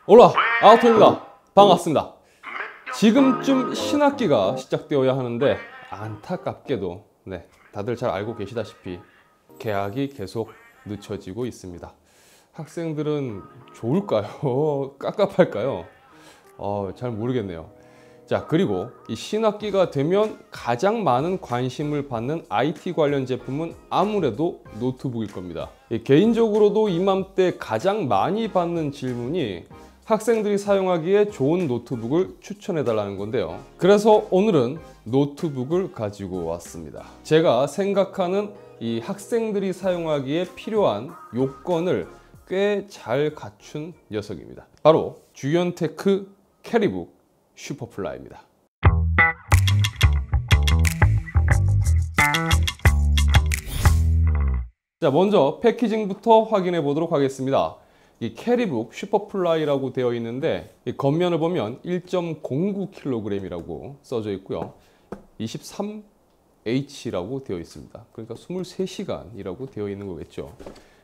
올라 아우토입니다. 반갑습니다. 지금쯤 신학기가 시작되어야 하는데 안타깝게도 다들 잘 알고 계시다시피 개학이 계속 늦춰지고 있습니다. 학생들은 좋을까요? 깝깝할까요? 잘 모르겠네요. 자, 그리고 이 신학기가 되면 가장 많은 관심을 받는 IT 관련 제품은 아무래도 노트북일 겁니다. 개인적으로도 이맘때 가장 많이 받는 질문이 학생들이 사용하기에 좋은 노트북을 추천해 달라는 건데요. 그래서 오늘은 노트북을 가지고 왔습니다. 제가 생각하는 이 학생들이 사용하기에 필요한 요건을 꽤 잘 갖춘 녀석입니다. 바로 주연테크 캐리북 슈퍼플라이입니다. 자, 먼저 패키징부터 확인해 보도록 하겠습니다. 이 캐리북 슈퍼플라이라고 되어 있는데 이 겉면을 보면 1.09kg이라고 써져 있고요. 23H라고 되어 있습니다. 그러니까 23시간이라고 되어 있는 거겠죠.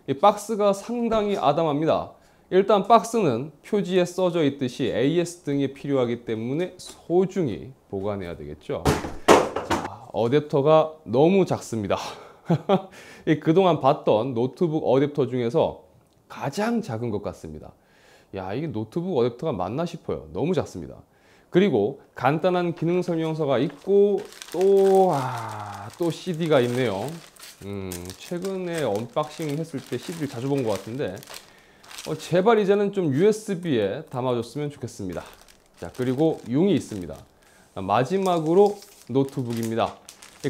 이 박스가 상당히 아담합니다. 일단 박스는 표지에 써져 있듯이 AS 등이 필요하기 때문에 소중히 보관해야 되겠죠. 자, 어댑터가 너무 작습니다. 그동안 봤던 노트북 어댑터 중에서 가장 작은 것 같습니다. 야, 이게 노트북 어댑터가 맞나 싶어요. 너무 작습니다. 그리고 간단한 기능 설명서가 있고 또 CD가 있네요. 최근에 언박싱 했을 때 CD를 자주 본 것 같은데 제발 이제는 좀 USB에 담아줬으면 좋겠습니다. 자, 그리고 융이 있습니다. 마지막으로 노트북입니다.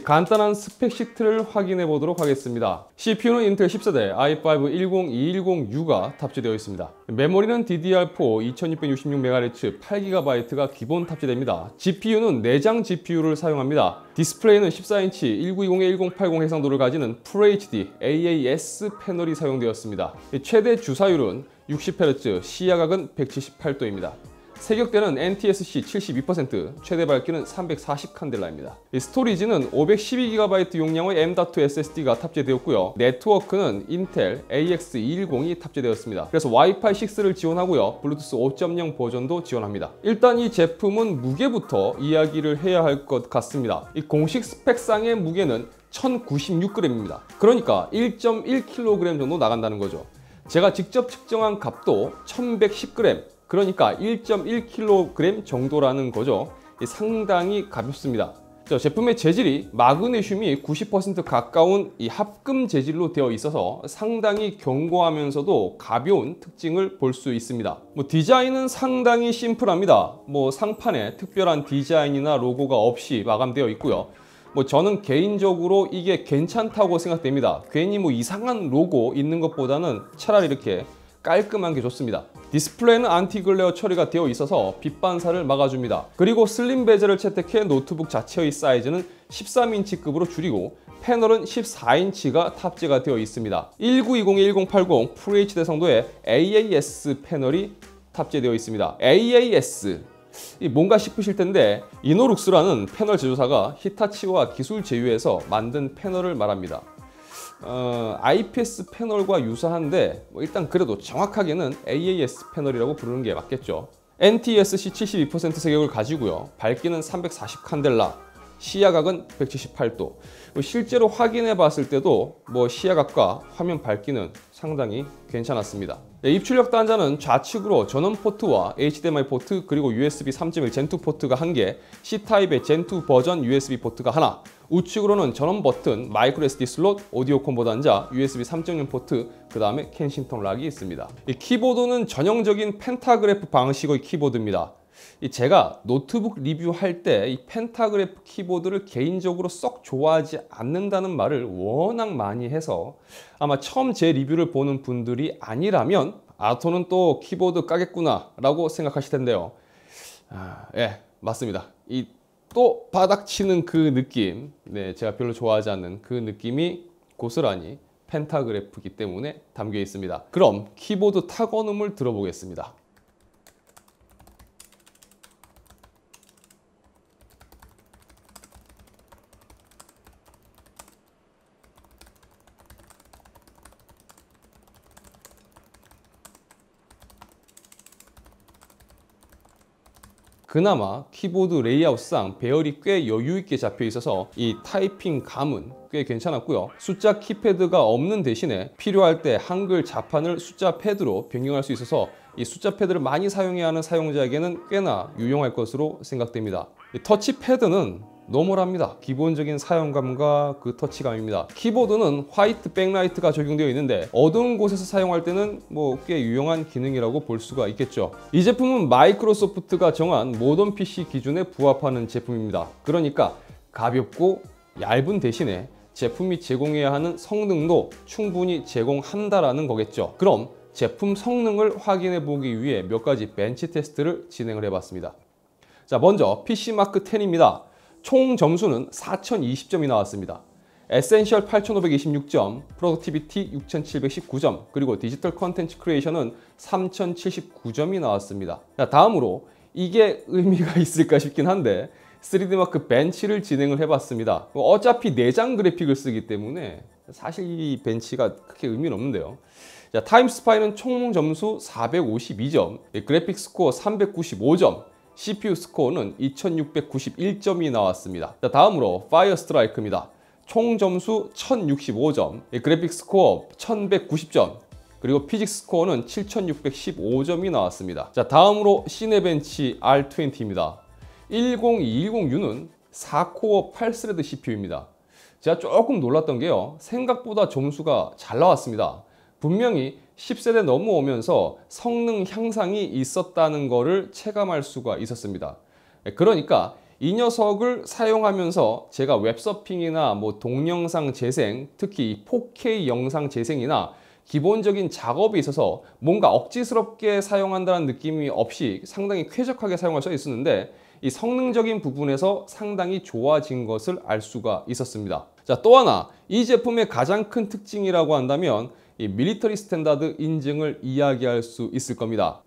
간단한 스펙 시트를 확인해 보도록 하겠습니다. CPU는 인텔 10세대 i5-10210U가 탑재되어 있습니다. 메모리는 DDR4 2666MHz 8GB가 기본 탑재됩니다. GPU는 내장 GPU를 사용합니다. 디스플레이는 14인치 1920-1080 해상도를 가지는 FHD AAS 패널이 사용되었습니다. 최대 주사율은 60Hz, 시야각은 178도입니다. 세격대는 NTSC 72%, 최대 밝기는 340칸델라입니다. 스토리지는 512GB 용량의 M.2 SSD가 탑재되었고요. 네트워크는 인텔 AX210이 탑재되었습니다. 그래서 와이파이 6를 지원하고요. 블루투스 5.0 버전도 지원합니다. 일단 이 제품은 무게부터 이야기를 해야 할 것 같습니다. 이 공식 스펙상의 무게는 1096g입니다. 그러니까 1.1kg 정도 나간다는 거죠. 제가 직접 측정한 값도 1110g, 그러니까 1.1kg 정도라는 거죠. 상당히 가볍습니다. 제품의 재질이 마그네슘이 90% 가까운 이 합금 재질로 되어 있어서 상당히 견고하면서도 가벼운 특징을 볼 수 있습니다. 디자인은 상당히 심플합니다. 상판에 특별한 디자인이나 로고가 없이 마감되어 있고요. 저는 개인적으로 이게 괜찮다고 생각됩니다. 괜히 이상한 로고 있는 것보다는 차라리 이렇게 깔끔한 게 좋습니다. 디스플레이는 안티글레어 처리가 되어 있어서 빛 반사를 막아줍니다. 그리고 슬림 베젤을 채택해 노트북 자체의 사이즈는 13인치급으로 줄이고 패널은 14인치가 탑재가 되어 있습니다. 1920-1080 FHD 해상도의 AAS 패널이 탑재되어 있습니다. AAS 뭔가 싶으실 텐데 이노룩스라는 패널 제조사가 히타치와 기술 제휴해서 만든 패널을 말합니다. IPS 패널과 유사한데 일단 그래도 정확하게는 AAS 패널이라고 부르는 게 맞겠죠. NTSC 72% 세격을 가지고요. 밝기는 340칸델라, 시야각은 178도. 실제로 확인해 봤을 때도 시야각과 화면 밝기는 상당히 괜찮았습니다. 입출력 단자는 좌측으로 전원 포트와 HDMI 포트 그리고 USB 3.1 젠2 포트가 1개, C타입의 젠2 버전 USB 포트가 하나, 우측으로는 전원 버튼, 마이크로 SD 슬롯, 오디오 콤보 단자, USB 3.0 포트, 그 다음에 켄싱턴 락이 있습니다. 이 키보드는 전형적인 펜타그래프 방식의 키보드입니다. 제가 노트북 리뷰할 때 이 펜타그래프 키보드를 개인적으로 썩 좋아하지 않는다는 말을 워낙 많이 해서 아마 처음 제 리뷰를 보는 분들이 아니라면 아토는 또 키보드 까겠구나 라고 생각하실 텐데요. 예, 맞습니다. 이 또 바닥치는 그 느낌, 제가 별로 좋아하지 않는 그 느낌이 고스란히 펜타그래프이기 때문에 담겨 있습니다. 그럼 키보드 타건음을 들어보겠습니다. 그나마 키보드 레이아웃상 배열이 꽤 여유 있게 잡혀 있어서 이 타이핑 감은 꽤 괜찮았고요. 숫자 키패드가 없는 대신에 필요할 때 한글 자판을 숫자 패드로 변경할 수 있어서 이 숫자 패드를 많이 사용해야 하는 사용자에게는 꽤나 유용할 것으로 생각됩니다. 이 터치패드는 노멀합니다. 기본적인 사용감과 그 터치감입니다. 키보드는 화이트 백라이트가 적용되어 있는데 어두운 곳에서 사용할 때는 꽤 유용한 기능이라고 볼 수가 있겠죠. 이 제품은 마이크로소프트가 정한 모던 PC 기준에 부합하는 제품입니다. 그러니까 가볍고 얇은 대신에 제품이 제공해야 하는 성능도 충분히 제공한다라는 거겠죠. 그럼 제품 성능을 확인해 보기 위해 몇 가지 벤치 테스트를 진행을 해봤습니다. 자, 먼저 PC마크 10입니다. 총 점수는 4020점이 나왔습니다. 에센셜 8526점, 프로덕티비티 6719점, 그리고 디지털 컨텐츠 크리에이션은 3079점이 나왔습니다. 자, 다음으로 이게 의미가 있을까 싶긴 한데 3D마크 벤치를 진행을 해봤습니다. 어차피 내장 그래픽을 쓰기 때문에 사실 이 벤치가 크게 의미는 없는데요. 자, 타임스파이는 총 점수 452점, 그래픽 스코어 395점, CPU 스코어는 2691점이 나왔습니다. 자, 다음으로 파이어 스트라이크입니다. 총 점수 1065점, 그래픽 스코어 1190점, 그리고 피직스 스코어는 7615점이 나왔습니다. 자, 다음으로 시네벤치 R20입니다. 10210U는 4코어 8스레드 CPU입니다. 제가 조금 놀랐던 게요, 생각보다 점수가 잘 나왔습니다. 분명히 10세대 넘어오면서 성능 향상이 있었다는 것을 체감할 수가 있었습니다. 그러니까 이 녀석을 사용하면서 제가 웹서핑이나 동영상 재생, 특히 4K 영상 재생이나 기본적인 작업에 있어서 뭔가 억지스럽게 사용한다는 느낌이 없이 상당히 쾌적하게 사용할 수 있었는데 이 성능적인 부분에서 상당히 좋아진 것을 알 수가 있었습니다. 자, 또 하나 이 제품의 가장 큰 특징이라고 한다면 이 밀리터리 스탠다드 인증을 이야기할 수 있을 겁니다.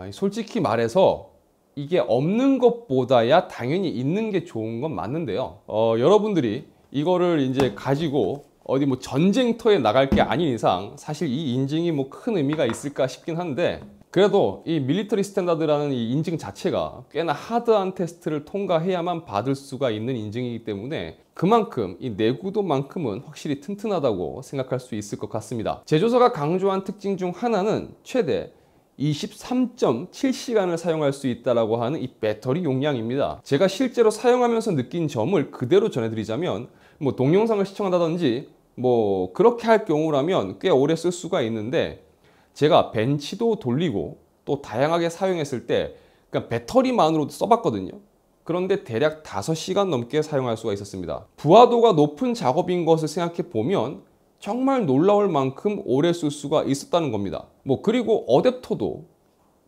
솔직히 말해서 이게 없는 것보다야 당연히 있는 게 좋은 건 맞는데요. 여러분들이 이거를 이제 가지고 어디 전쟁터에 나갈 게 아닌 이상 사실 이 인증이 큰 의미가 있을까 싶긴 한데, 그래도 이 밀리터리 스탠다드라는 이 인증 자체가 꽤나 하드한 테스트를 통과해야만 받을 수가 있는 인증이기 때문에 그만큼 이 내구도만큼은 확실히 튼튼하다고 생각할 수 있을 것 같습니다. 제조사가 강조한 특징 중 하나는 최대 23.7시간을 사용할 수 있다고 하는 이 배터리 용량입니다. 제가 실제로 사용하면서 느낀 점을 그대로 전해드리자면 동영상을 시청한다든지 그렇게 할 경우라면 꽤 오래 쓸 수가 있는데, 제가 벤치도 돌리고 또 다양하게 사용했을 때 그냥 배터리만으로도 써봤거든요. 그런데 대략 5시간 넘게 사용할 수가 있었습니다. 부하도가 높은 작업인 것을 생각해 보면 정말 놀라울 만큼 오래 쓸 수가 있었다는 겁니다. 그리고 어댑터도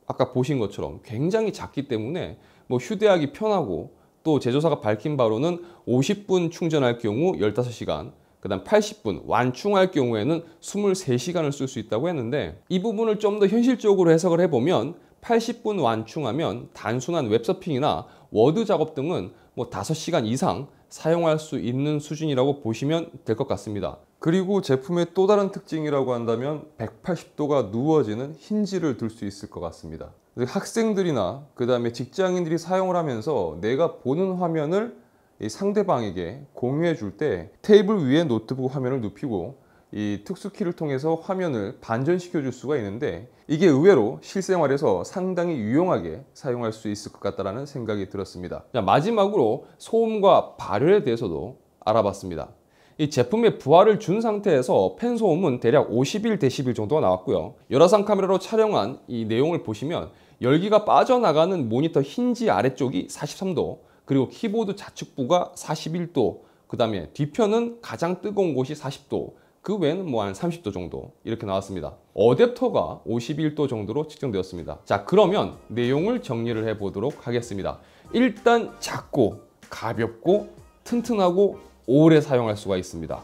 아까 보신 것처럼 굉장히 작기 때문에 휴대하기 편하고, 또 제조사가 밝힌 바로는 50분 충전할 경우 15시간, 그 다음 80분 완충할 경우에는 23시간을 쓸 수 있다고 했는데, 이 부분을 좀 더 현실적으로 해석을 해보면 80분 완충하면 단순한 웹서핑이나 워드 작업 등은 5시간 이상 사용할 수 있는 수준이라고 보시면 될 것 같습니다. 그리고 제품의 또 다른 특징이라고 한다면 180도가 누워지는 힌지를 둘 수 있을 것 같습니다. 학생들이나 그 다음에 직장인들이 사용을 하면서 내가 보는 화면을 상대방에게 공유해 줄 때 테이블 위에 노트북 화면을 눕히고 이 특수키를 통해서 화면을 반전시켜 줄 수가 있는데, 이게 의외로 실생활에서 상당히 유용하게 사용할 수 있을 것 같다는 생각이 들었습니다. 자, 마지막으로 소음과 발열에 대해서도 알아봤습니다. 이 제품의 부하를 준 상태에서 팬 소음은 대략 51dB 정도가 나왔고요. 열화상 카메라로 촬영한 이 내용을 보시면 열기가 빠져나가는 모니터 힌지 아래쪽이 43도, 그리고 키보드 좌측부가 41도, 그 다음에 뒤편은 가장 뜨거운 곳이 40도, 그 외에는 한 30도 정도 이렇게 나왔습니다. 어댑터가 51도 정도로 측정되었습니다. 자, 그러면 내용을 정리를 해보도록 하겠습니다. 일단 작고 가볍고 튼튼하고 오래 사용할 수가 있습니다.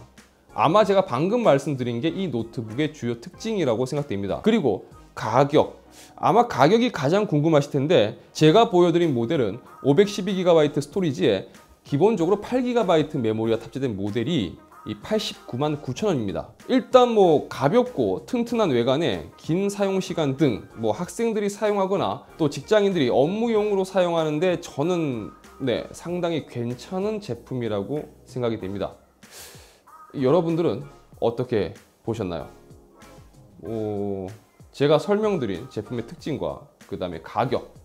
아마 제가 방금 말씀드린 게 이 노트북의 주요 특징이라고 생각됩니다. 그리고 가격, 아마 가격이 가장 궁금하실 텐데, 제가 보여드린 모델은 512GB 스토리지에 기본적으로 8GB 메모리가 탑재된 모델이 이 89만 9천 원입니다. 일단 뭐 가볍고 튼튼한 외관에 긴 사용 시간 등 뭐 학생들이 사용하거나 또 직장인들이 업무용으로 사용하는데 저는 상당히 괜찮은 제품이라고 생각이 됩니다. 여러분들은 어떻게 보셨나요? 제가 설명드린 제품의 특징과 그 다음에 가격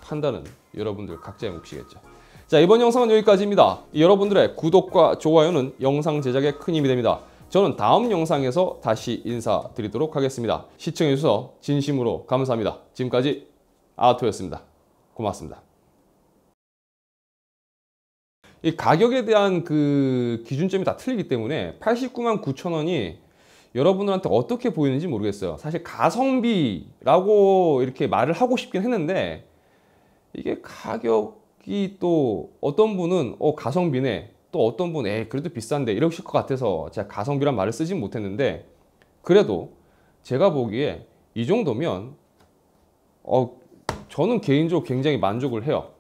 판단은 여러분들 각자의 몫이겠죠. 자, 이번 영상은 여기까지입니다. 여러분들의 구독과 좋아요는 영상 제작에 큰 힘이 됩니다. 저는 다음 영상에서 다시 인사드리도록 하겠습니다. 시청해주셔서 진심으로 감사합니다. 지금까지 아토였습니다. 고맙습니다. 이 가격에 대한 그 기준점이 다 틀리기 때문에 89만 9천 원이 여러분들한테 어떻게 보이는지 모르겠어요. 사실 가성비라고 이렇게 말을 하고 싶긴 했는데 이게 가격이 또 어떤 분은 가성비네, 또 어떤 분은 그래도 비싼데 이러실 것 같아서 제가 가성비란 말을 쓰진 못했는데, 그래도 제가 보기에 이 정도면 저는 개인적으로 굉장히 만족을 해요.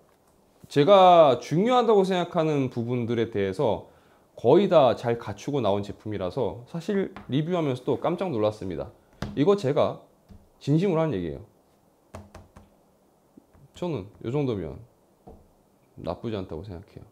제가 중요하다고 생각하는 부분들에 대해서 거의 다 잘 갖추고 나온 제품이라서 사실 리뷰하면서도 깜짝 놀랐습니다. 이거 제가 진심으로 하는 얘기예요. 저는 이 정도면 나쁘지 않다고 생각해요.